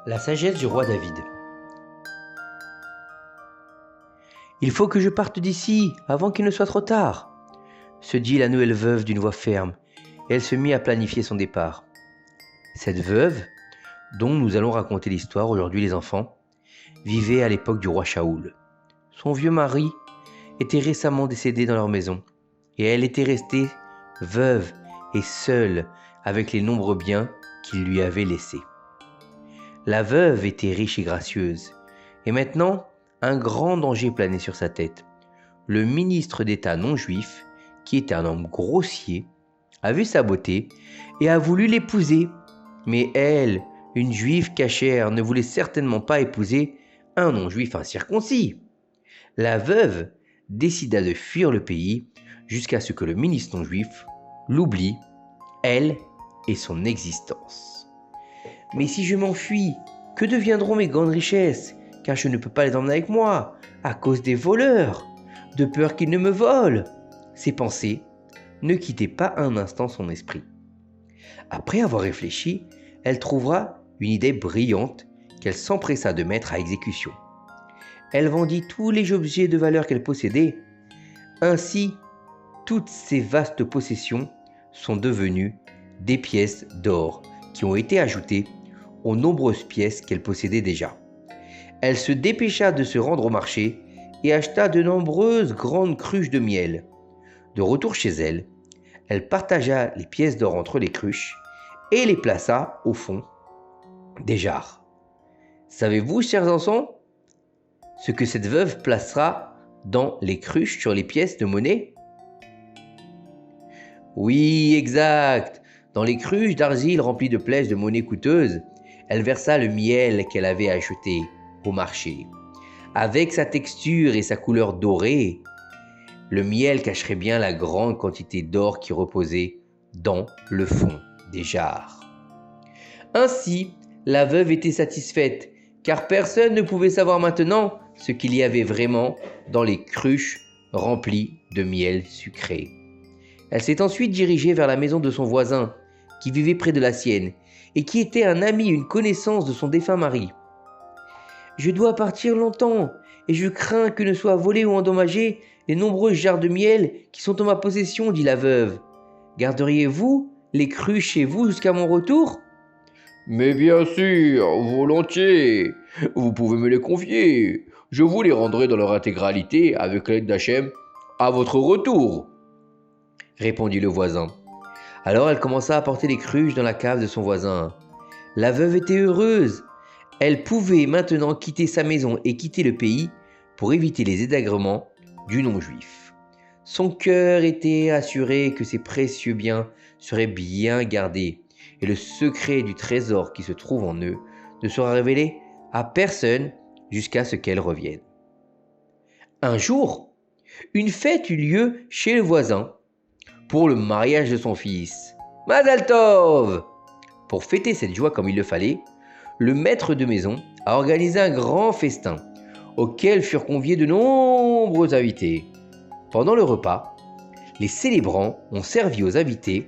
La sagesse du roi David. Il faut que je parte d'ici avant qu'il ne soit trop tard, se dit la nouvelle veuve d'une voix ferme, et elle se mit à planifier son départ. Cette veuve, dont nous allons raconter l'histoire aujourd'hui les enfants, vivait à l'époque du roi Shaoul. Son vieux mari était récemment décédé dans leur maison, et elle était restée veuve et seule avec les nombreux biens qu'il lui avait laissés. La veuve était riche et gracieuse, et maintenant, un grand danger planait sur sa tête. Le ministre d'État non-juif, qui était un homme grossier, a vu sa beauté et a voulu l'épouser. Mais elle, une juive cachère, ne voulait certainement pas épouser un non-juif incirconcis. La veuve décida de fuir le pays jusqu'à ce que le ministre non-juif l'oublie, elle et son existence. Mais si je m'enfuis, que deviendront mes grandes richesses? Car je ne peux pas les emmener avec moi, à cause des voleurs, de peur qu'ils ne me volent. Ces pensées ne quittaient pas un instant son esprit. Après avoir réfléchi, elle trouva une idée brillante qu'elle s'empressa de mettre à exécution. Elle vendit tous les objets de valeur qu'elle possédait. Ainsi, toutes ses vastes possessions sont devenues des pièces d'or qui ont été ajoutées aux nombreuses pièces qu'elle possédait déjà. Elle se dépêcha de se rendre au marché et acheta de nombreuses grandes cruches de miel. De retour chez elle, elle partagea les pièces d'or entre les cruches et les plaça au fond des jarres. Savez-vous, chers enfants, ce que cette veuve placera dans les cruches sur les pièces de monnaie? Oui, exact. Dans les cruches d'argile remplies de pièces de monnaie coûteuses, elle versa le miel qu'elle avait acheté au marché. Avec sa texture et sa couleur dorée, le miel cacherait bien la grande quantité d'or qui reposait dans le fond des jarres. Ainsi, la veuve était satisfaite, car personne ne pouvait savoir maintenant ce qu'il y avait vraiment dans les cruches remplies de miel sucré. Elle s'est ensuite dirigée vers la maison de son voisin, qui vivait près de la sienne, et qui était un ami, une connaissance de son défunt mari. « Je dois partir longtemps, et je crains que ne soient volés ou endommagés les nombreuses jarres de miel qui sont en ma possession, dit la veuve. Garderiez-vous les cruches chez vous jusqu'à mon retour ? » Mais bien sûr, volontiers. Vous pouvez me les confier. Je vous les rendrai dans leur intégralité avec l'aide d'Hachem à votre retour, répondit le voisin. Alors elle commença à porter les cruches dans la cave de son voisin. La veuve était heureuse. Elle pouvait maintenant quitter sa maison et quitter le pays pour éviter les édègrements du non-juif. Son cœur était assuré que ses précieux biens seraient bien gardés et le secret du trésor qui se trouve en eux ne sera révélé à personne jusqu'à ce qu'elle revienne. Un jour, une fête eut lieu chez le voisin pour le mariage de son fils. Mazal Tov! Pour fêter cette joie comme il le fallait, le maître de maison a organisé un grand festin auquel furent conviés de nombreux invités. Pendant le repas, les célébrants ont servi aux invités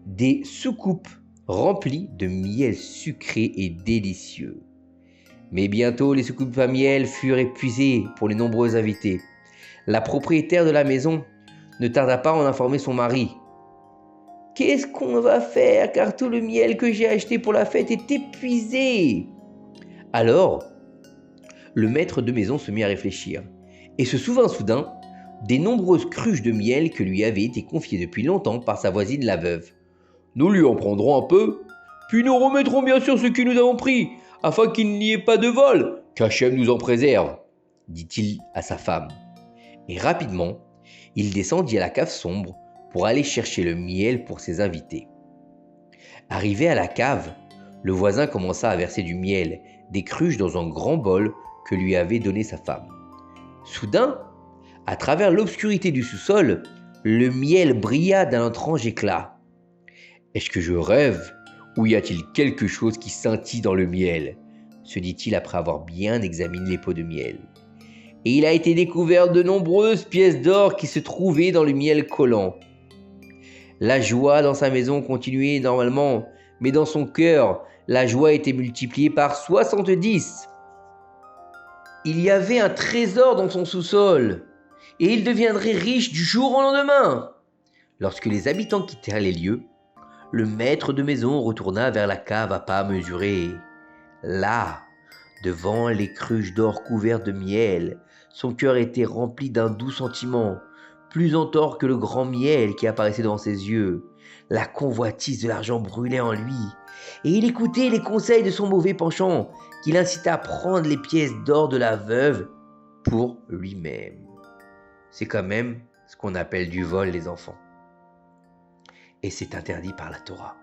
des soucoupes remplies de miel sucré et délicieux. Mais bientôt, les soucoupes à miel furent épuisées pour les nombreux invités. La propriétaire de la maison ne tarda pas à en informer son mari. « Qu'est-ce qu'on va faire car tout le miel que j'ai acheté pour la fête est épuisé ?» Alors, le maître de maison se mit à réfléchir et se souvint soudain des nombreuses cruches de miel que lui avaient été confiées depuis longtemps par sa voisine la veuve. « Nous lui en prendrons un peu, puis nous remettrons bien sûr ce que nous avons pris, afin qu'il n'y ait pas de vol, qu'Hachem nous en préserve, dit-il à sa femme. Et rapidement, il descendit à la cave sombre pour aller chercher le miel pour ses invités. Arrivé à la cave, le voisin commença à verser du miel, des cruches dans un grand bol que lui avait donné sa femme. Soudain, à travers l'obscurité du sous-sol, le miel brilla d'un étrange éclat. « Est-ce que je rêve ou y a-t-il quelque chose qui scintille dans le miel ?» se dit-il après avoir bien examiné les pots de miel. Et il a été découvert de nombreuses pièces d'or qui se trouvaient dans le miel collant. La joie dans sa maison continuait normalement, mais dans son cœur, la joie était multipliée par 70. Il y avait un trésor dans son sous-sol, et il deviendrait riche du jour au lendemain. Lorsque les habitants quittèrent les lieux, le maître de maison retourna vers la cave à pas mesurés. Là, devant les cruches d'or couvertes de miel, son cœur était rempli d'un doux sentiment, plus entor que le grand miel qui apparaissait devant ses yeux. La convoitise de l'argent brûlait en lui, et il écoutait les conseils de son mauvais penchant, qui l'incita à prendre les pièces d'or de la veuve pour lui-même. C'est quand même ce qu'on appelle du vol, les enfants. Et c'est interdit par la Torah.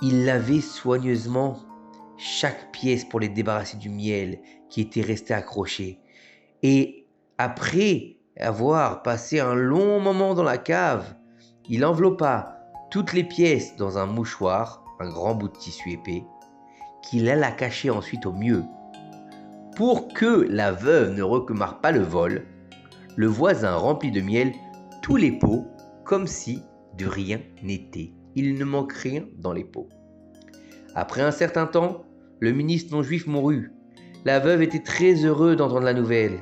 Il lavait soigneusement chaque pièce pour les débarrasser du miel qui était resté accroché. Et après avoir passé un long moment dans la cave, il enveloppa toutes les pièces dans un mouchoir, un grand bout de tissu épais, qu'il alla cacher ensuite au mieux. Pour que la veuve ne remarque pas le vol, le voisin remplit de miel tous les pots comme si de rien n'était. Il ne manque rien dans les pots. Après un certain temps, le ministre non-juif mourut. La veuve était très heureuse d'entendre la nouvelle.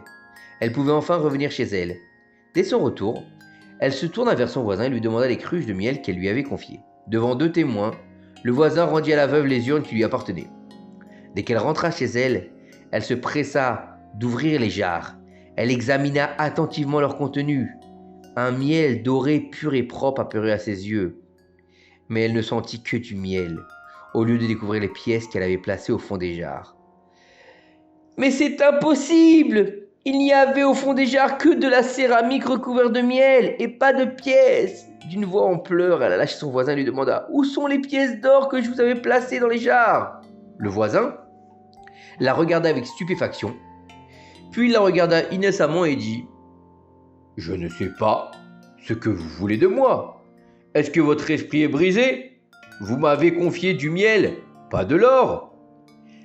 Elle pouvait enfin revenir chez elle. Dès son retour, elle se tourna vers son voisin et lui demanda les cruches de miel qu'elle lui avait confiées. Devant 2 témoins, le voisin rendit à la veuve les urnes qui lui appartenaient. Dès qu'elle rentra chez elle, elle se pressa d'ouvrir les jarres. Elle examina attentivement leur contenu. Un miel doré pur et propre apparut à ses yeux. Mais elle ne sentit que du miel, au lieu de découvrir les pièces qu'elle avait placées au fond des jarres. « Mais c'est impossible ! Il n'y avait au fond des jarres que de la céramique recouverte de miel et pas de pièces !» D'une voix en pleurs, elle alla chez son voisin et lui demanda « Où sont les pièces d'or que je vous avais placées dans les jarres ?» Le voisin la regarda avec stupéfaction, puis il la regarda innocemment et dit « Je ne sais pas ce que vous voulez de moi. Est-ce que votre esprit est brisé? Vous m'avez confié du miel, pas de l'or. »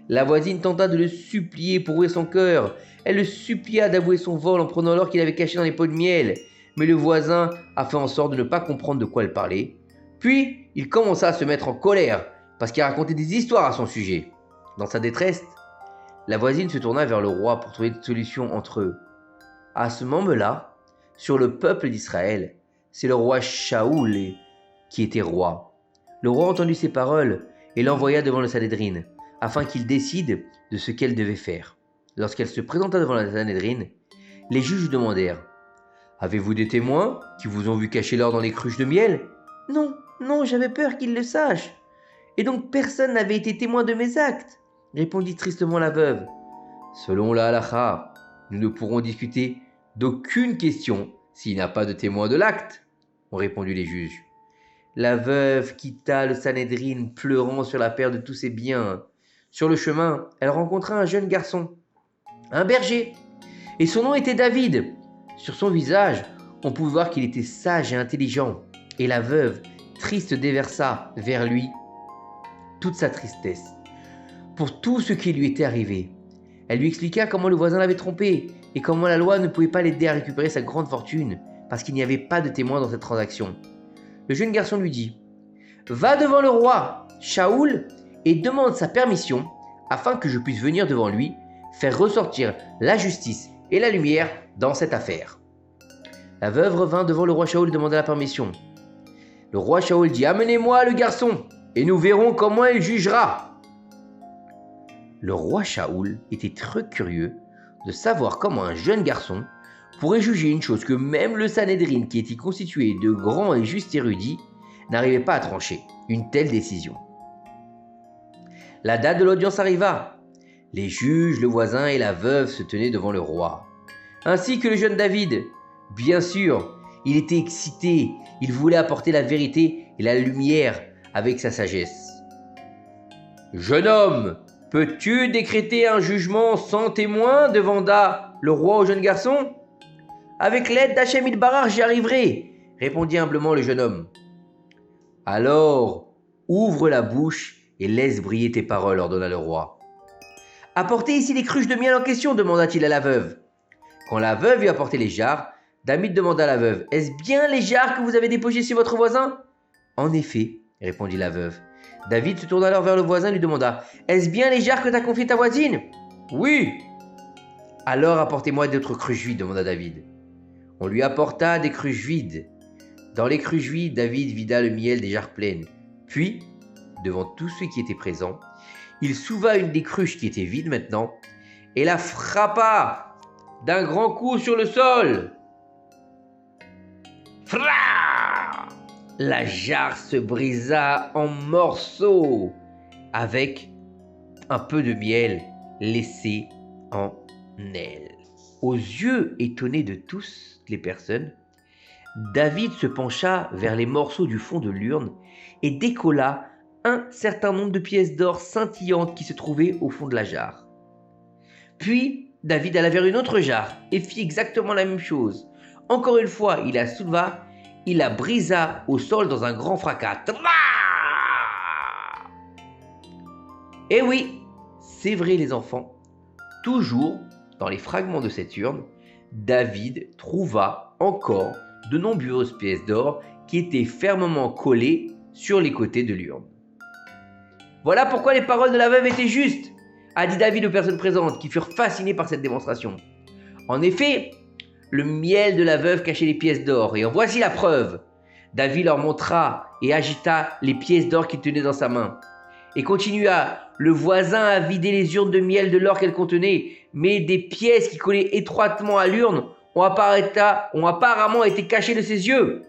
La voisine tenta de le supplier pour ouvrir son cœur. Elle le supplia d'avouer son vol en prenant l'or qu'il avait caché dans les pots de miel. Mais le voisin a fait en sorte de ne pas comprendre de quoi elle parlait. Puis, il commença à se mettre en colère parce qu'il racontait des histoires à son sujet. Dans sa détresse, la voisine se tourna vers le roi pour trouver une solution entre eux. À ce moment-là, sur le peuple d'Israël, c'est le roi Shaoul qui était roi. Le roi entendit ces paroles et l'envoya devant le Sanhédrin, afin qu'il décide de ce qu'elle devait faire. Lorsqu'elle se présenta devant le Sanhédrin, les juges demandèrent « Avez-vous des témoins qui vous ont vu cacher l'or dans les cruches de miel ?»« Non, j'avais peur qu'ils le sachent. Et donc personne n'avait été témoin de mes actes, » répondit tristement la veuve. « Selon la halakha, nous ne pourrons discuter d'aucune question s'il n'y a pas de témoin de l'acte, » ont répondu les juges. La veuve quitta le Sanhédrin pleurant sur la perte de tous ses biens. Sur le chemin, elle rencontra un jeune garçon, un berger, et son nom était David. Sur son visage, on pouvait voir qu'il était sage et intelligent, et la veuve, triste, déversa vers lui toute sa tristesse pour tout ce qui lui était arrivé. Elle lui expliqua comment le voisin l'avait trompé et comment la loi ne pouvait pas l'aider à récupérer sa grande fortune parce qu'il n'y avait pas de témoin dans cette transaction. Le jeune garçon lui dit « Va devant le roi, Shaoul, et demande sa permission afin que je puisse venir devant lui faire ressortir la justice et la lumière dans cette affaire. » La veuve revint devant le roi Shaoul et demanda la permission. Le roi Shaoul dit « Amenez-moi le garçon et nous verrons comment il jugera. » Le roi Shaoul était très curieux de savoir comment un jeune garçon pourrait juger une chose que même le Sanhédrin, qui était constitué de grands et justes érudits, n'arrivait pas à trancher, une telle décision. La date de l'audience arriva. Les juges, le voisin et la veuve se tenaient devant le roi, ainsi que le jeune David. Bien sûr, il était excité, il voulait apporter la vérité et la lumière avec sa sagesse. « Jeune homme, peux-tu décréter un jugement sans témoin ?» demanda le roi au jeune garçon. « Avec l'aide d'Hachem Yitbarach, j'y arriverai, » répondit humblement le jeune homme. « Alors, ouvre la bouche et laisse briller tes paroles, ordonna le roi. « Apportez ici les cruches de miel en question, demanda-t-il à la veuve. Quand la veuve lui apportait les jarres, David demanda à la veuve « Est-ce bien les jarres que vous avez déposées chez votre voisin ?» En effet, répondit la veuve. David se tourna alors vers le voisin et lui demanda « Est-ce bien les jarres que t'as confiées ta voisine ?»« Oui. »« Alors apportez-moi d'autres cruches vides, demanda David. On lui apporta des cruches vides. Dans les cruches vides, David vida le miel des jarres pleines. Puis, devant tous ceux qui étaient présents, il souva une des cruches qui était vide maintenant et la frappa d'un grand coup sur le sol. Fra! La jarre se brisa en morceaux avec un peu de miel laissé en elle. Aux yeux étonnés de tous les personnes, David se pencha vers les morceaux du fond de l'urne et décolla un certain nombre de pièces d'or scintillantes qui se trouvaient au fond de la jarre. Puis, David alla vers une autre jarre et fit exactement la même chose. Encore une fois, il la souleva, il la brisa au sol dans un grand fracas. Et oui, c'est vrai les enfants, toujours dans les fragments de cette urne, David trouva encore de nombreuses pièces d'or qui étaient fermement collées sur les côtés de l'urne. Voilà pourquoi les paroles de la veuve étaient justes, a dit David aux personnes présentes qui furent fascinées par cette démonstration. En effet, le miel de la veuve cachait les pièces d'or et en voici la preuve. David leur montra et agita les pièces d'or qu'il tenait dans sa main. Et continua, le voisin a vidé les urnes de miel de l'or qu'elles contenaient, mais des pièces qui collaient étroitement à l'urne ont apparemment été cachées de ses yeux.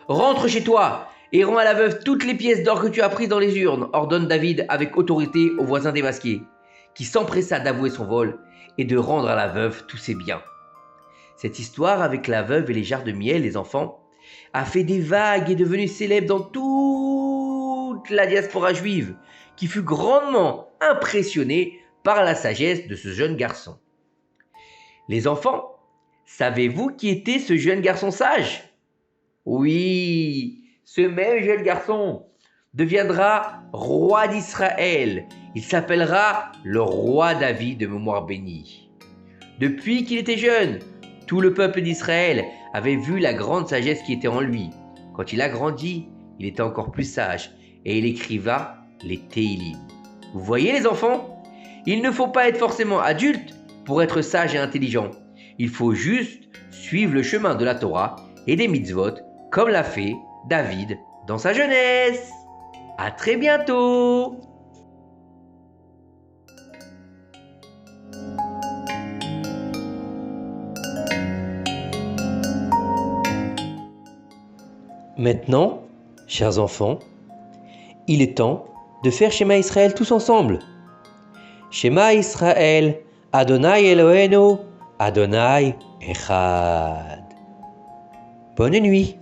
Rentre chez toi et rends à la veuve toutes les pièces d'or que tu as prises dans les urnes, ordonne David avec autorité au voisin démasqué, qui s'empressa d'avouer son vol et de rendre à la veuve tous ses biens. Cette histoire avec la veuve et les jarres de miel, les enfants, a fait des vagues et est devenue célèbre dans toute la diaspora juive, qui fut grandement impressionnée par la sagesse de ce jeune garçon. Les enfants, savez-vous qui était ce jeune garçon sage ? Oui, ce même jeune garçon deviendra roi d'Israël. Il s'appellera le roi David de mémoire bénie. Depuis qu'il était jeune, tout le peuple d'Israël avait vu la grande sagesse qui était en lui. Quand il a grandi, il était encore plus sage et il écriva les Téhilim. Vous voyez les enfants, il ne faut pas être forcément adulte pour être sage et intelligent. Il faut juste suivre le chemin de la Torah et des mitzvot comme l'a fait David dans sa jeunesse. À très bientôt! Maintenant, chers enfants, il est temps de faire Shema Israël tous ensemble. Shema Israël, Adonai Eloheinu, Adonai Echad. Bonne nuit.